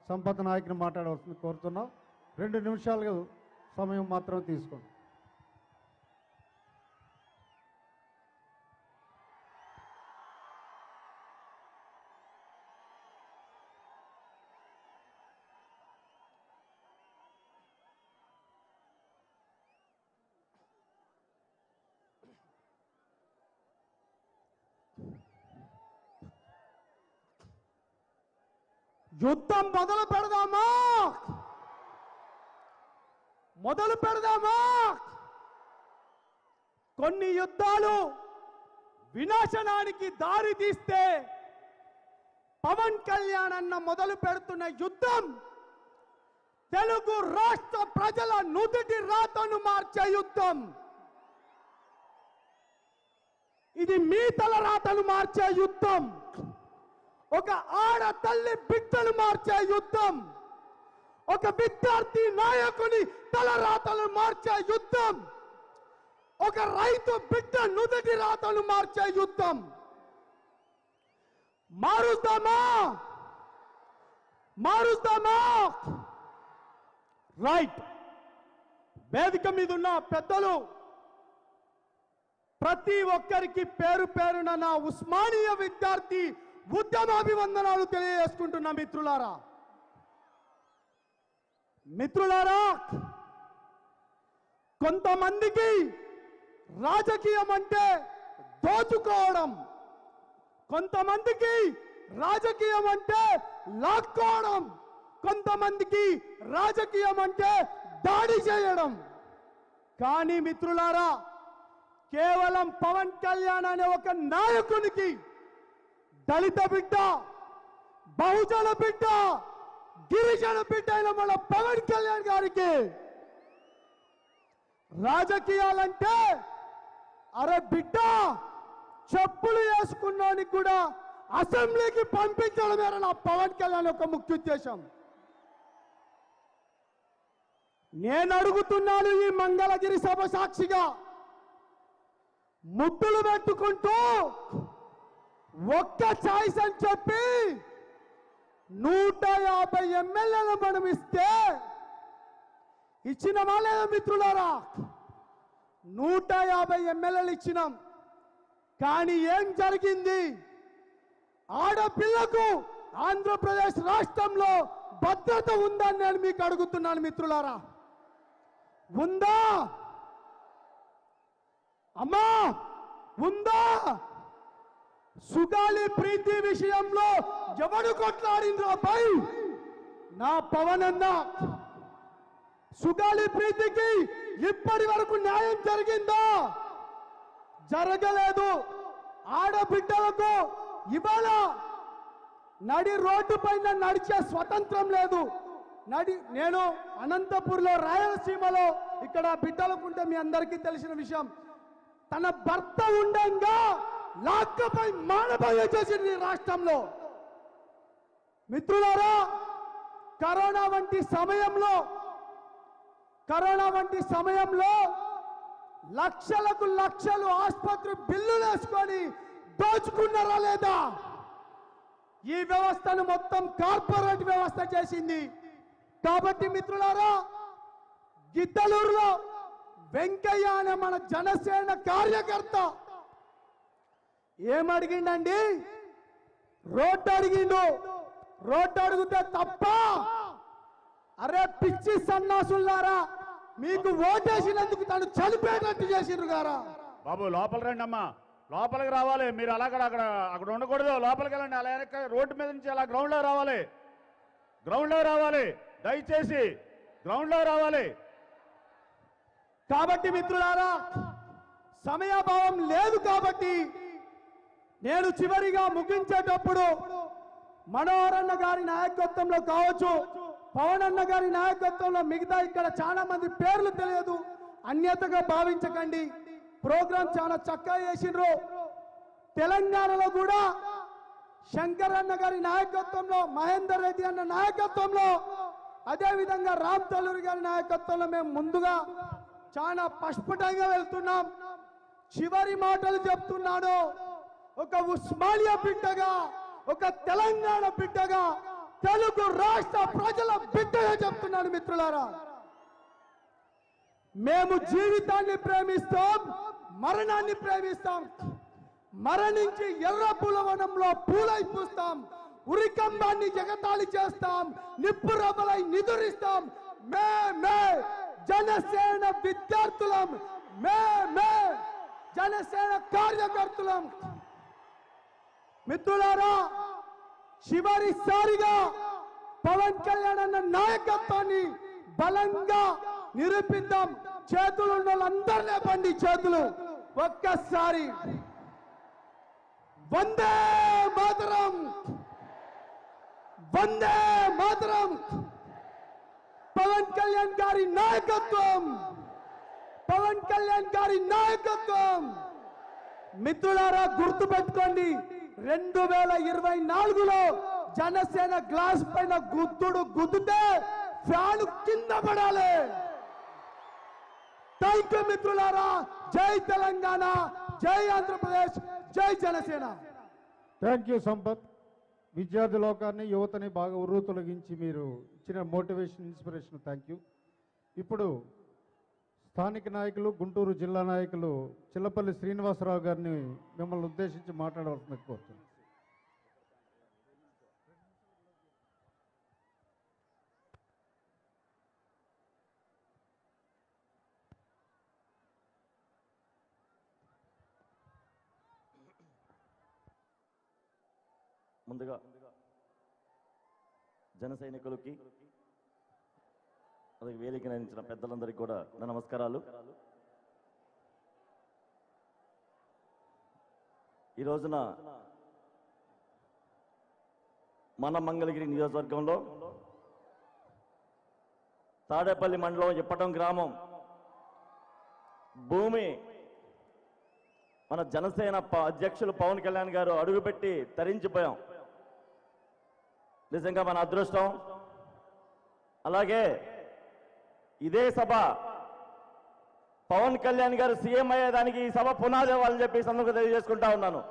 సంపత్ నాయకుని మాట్లాడవలసింది కోరుతున్నాం. 2 నిమిషాలు సమయం మాత్రం తీసుకోండి. యుద్ధం మొదలు పెడదామా? కొన్ని యుద్ధాలు వినాశనానికి దారి తీస్తే పవన్ కళ్యాణ్ అన్న మొదలు పెడుతున్న యుద్ధం తెలుగు రాష్ట్ర ప్రజల నుదుటి రాతను మార్చే యుద్ధం. ఇది మీ తల రాతను మార్చే యుద్ధం. ఒక ఆడ తల్లి బిడ్డలు మార్చే యుద్ధం. ఒక విద్యార్థి నాయకుని తల రాతలు మార్చే యుద్ధం. ఒక రైతు బిడ్డ నుదుటి రాతలు మార్చే యుద్ధం. మారుస్తామా? రైట్. వేదిక మీద ఉన్న పెద్దలు ప్రతి ఒక్కరికి పేరు పేరున నా ఉస్మానియా విద్యార్థి ఉద్యమాభివందనాలు తెలియజేసుకుంటున్నా. మిత్రులారా, కొంతమందికి రాజకీయం అంటే దోచుకోవడం, కొంతమందికి రాజకీయం అంటే లాక్కోవడం, కొంతమందికి రాజకీయం అంటే దాడి చేయడం. కానీ మిత్రులారా, కేవలం పవన్ కళ్యాణ్ అనే ఒక నాయకునికి దళిత బిడ్డ, బహుజన బిడ్డ, గిరిజన బిడ్డ అయిన మన పవన్ కళ్యాణ్ గారికి రాజకీయాలంటే అరే బిడ్డ చెప్పులు వేసుకున్నానికి కూడా అసెంబ్లీకి పంపించడమేరా నా పవన్ కళ్యాణ్ యొక్క ముఖ్య ఉద్దేశం. నేను అడుగుతున్నాను ఈ మంగళగిరి సభ సాక్షిగా, ముద్దులు పెట్టుకుంటూ ఒక్క ఛాయిస్ అని చెప్పి 150 ఎమ్మెల్యేలు మనం ఇస్తే ఇచ్చినమా లేదా మిత్రులారా? 150 ఎమ్మెల్యేలు ఇచ్చినాం. కానీ ఏం జరిగింది? ఆడపిల్లకు ఆంధ్రప్రదేశ్ రాష్ట్రంలో భద్రత ఉందని నేను మీకు అడుగుతున్నాను మిత్రులారా. ఉందా అమ్మా? ఉందా? సుగాలి ప్రీతి విషయంలో ఎవడు కొట్లాడిండ్రా పై? నా పవన్ అన్న. సుగాలి ప్రీతికి ఇప్పటి వరకు న్యాయం జరిగిందా? జరగలేదు. ఆడబిడ్డలకు ఇవాళ నడి రోడ్డు పైన నడిచే స్వతంత్రం లేదు. నేను అనంతపూర్లో రాయలసీమలో ఇక్కడ బిడ్డలకుంటే మీ అందరికీ తెలిసిన విషయం, తన భర్త ఉండంగా లాక్కపై మానభంగ చేసింది ఈ రాష్ట్రంలో. మిత్రులారా, కరోనా వంటి సమయంలో లక్షలకు లక్షలు ఆసుపత్రి బిల్లులు వేసుకొని దోచుకున్నారా లేదా? ఈ వ్యవస్థను మొత్తం కార్పొరేట్ వ్యవస్థ చేసింది. కాబట్టి మిత్రులారా, గిద్దలూరులో వెంకయ్య అనే మన జనసేన కార్యకర్త ఏమడిగిండండి? రోడ్డు అడిగిండు. రోడ్డు అడిగితే తప్ప? అరే పిచ్చి సన్నాసులారా, మీకు ఓటేసినందుకు తను చనిపోయేటట్టు చేసిండ్రు గారా. బాబు లోపల రండి అమ్మా, లోపలికి రావాలి. మీరు అలాగ అక్కడ ఉండకూడదు, లోపలికి వెళ్ళండి. అలా రోడ్డు మీద నుంచి అలా గ్రౌండ్లో రావాలి. దయచేసి గ్రౌండ్లో రావాలి. కాబట్టి మిత్రులారా, సమయాభావం లేదు కాబట్టి నేను చివరిగా ముగించేటప్పుడు మనోహర్ అన్న గారి నాయకత్వంలో కావచ్చు, పవన్ అన్న గారి నాయకత్వంలో మిగతా ఇక్కడ చాలా మంది పేర్లు తెలియదు, అన్యతగా భావించకండి. ప్రోగ్రాం చాలా చక్కగా చేసిండ్రు. తెలంగాణలో కూడా శంకర్ అన్న గారి నాయకత్వంలో, మహేందర్ రెడ్డి అన్న నాయకత్వంలో, అదేవిధంగా రామ్ తల్లూరి గారి నాయకత్వంలో మేము ముందుగా చాలా పస్ఫుటంగా వెళ్తున్నాం. చివరి మాటలు చెప్తున్నాను. ఒక ఉస్మానియా బిడ్డగా, ఒక తెలంగాణ బిడ్డగా, తెలుగు రాష్ట్ర ప్రజల బిడ్డగా చెప్తున్నాను మిత్రులారా. మేము జీవితాన్ని ప్రేమిస్తాం, మరణాన్ని ప్రేమిస్తాం. మరణించి ఎర్ర పూలవనంలో పూలై పూస్తాం, ఉరికంబాన్ని జగతాళి చేస్తాం, నిప్పురవ్వలై నిదురిస్తాం. మే జనసేన విద్యార్థులం, మే జనసేన కార్యకర్తలం. మిత్రులారా, చివరిసారిగా పవన్ కళ్యాణ్ అన్న నాయకత్వాన్ని బలంగా నిరూపిద్దాం. చేతులు ఉన్న వాళ్ళందరినీ బండి చేతులు ఒక్కసారి వందే మాతరం, వందే మాతరం. పవన్ కళ్యాణ్ గారి నాయకత్వం, పవన్ కళ్యాణ్ గారి నాయకత్వం. మిత్రులారా, గుర్తుపెట్టుకోండి, 2024లో జనసేన గ్లాస్ పైన గుద్దితే ఫ్యాన్ కింద పడాలి. థ్యాంక్ యూ మిత్రులారా. జై తెలంగాణ, జై ఆంధ్రప్రదేశ్, జై జనసేన. Thank you Sampath. విద్యార్థి లోకాన్ని, యువతని బాగా ఉర్రు తొలగించి మీరు ఇచ్చిన మోటివేషన్, ఇన్స్పిరేషన్ థ్యాంక్ యూ. ఇప్పుడు స్థానిక నాయకులు, గుంటూరు జిల్లా నాయకులు చిల్లపల్లి శ్రీనివాసరావు గారిని మిమ్మల్ని ఉద్దేశించి మాట్లాడవలసింది కోరుతున్నాను. ముందుగా జన సైనికులకి, అలాగే వేదిక నిర్మించిన పెద్దలందరికీ కూడా నా నమస్కారాలు. ఈ రోజున మన మంగళగిరి నియోజకవర్గంలో తాడేపల్లి మండలం ఇప్పటం గ్రామం భూమి మన జనసేన అధ్యక్షులు పవన్ కళ్యాణ్ గారు అడుగుపెట్టి తరించిపోయాం. నిజంగా మన అదృష్టం. అలాగే ఇదే సభ పవన్ కళ్యాణ్ గారు సీఎం అయ్యేదానికి ఈ సభ పునాది అవ్వాలని చెప్పి సందర్భంగా తెలియజేసుకుంటా ఉన్నాను.